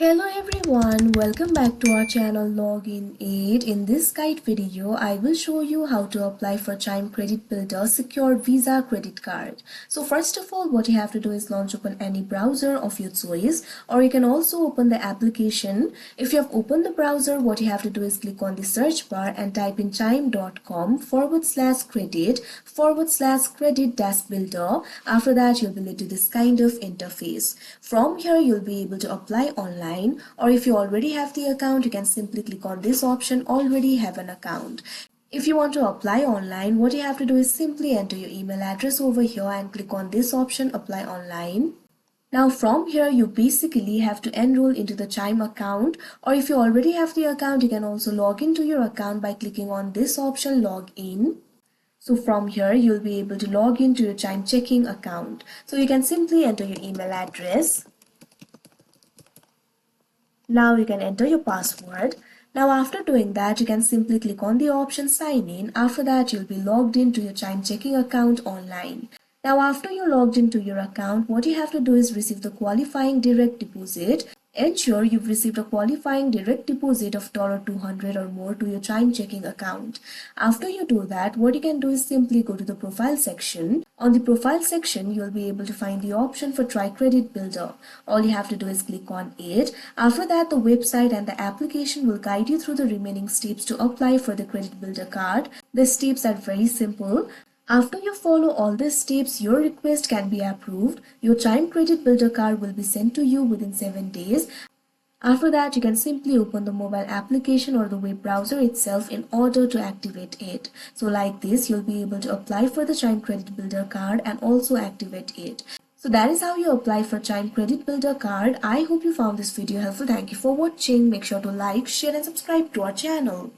Hello everyone, welcome back to our channel Login Aid. In this guide video, I will show you how to apply for Chime Credit Builder Secured Visa Credit Card. So first of all, what you have to do is launch open any browser of your choice, or you can also open the application. If you have opened the browser, what you have to do is click on the search bar and type in chime.com/credit/credit-builder. After that, you'll be led to this kind of interface. From here, you'll be able to apply online, or if you already have the account, you can simply click on this option, already have an account. If you want to apply online, what you have to do is simply enter your email address over here and click on this option, apply online. Now from here, you basically have to enroll into the Chime account, or if you already have the account, you can also log into your account by clicking on this option, log in. So from here, you'll be able to log into your Chime checking account. So you can simply enter your email address. Now you can enter your password. Now after doing that, you can simply click on the option sign in. After that, you'll be logged into your Chime checking account online. Now after you're logged into your account, what you have to do is receive the qualifying direct deposit. Ensure you've received a qualifying direct deposit of $200 or more to your Chime checking account. After you do that, what you can do is simply go to the profile section. On the profile section, you'll be able to find the option for Try Credit Builder. All you have to do is click on it. After that, the website and the application will guide you through the remaining steps to apply for the Credit Builder card. The steps are very simple. After you follow all these steps, your request can be approved. Your Chime Credit Builder card will be sent to you within 7 days. After that, you can simply open the mobile application or the web browser itself in order to activate it. So like this, you'll be able to apply for the Chime Credit Builder card and also activate it. So that is how you apply for Chime Credit Builder card. I hope you found this video helpful. Thank you for watching. Make sure to like, share and subscribe to our channel.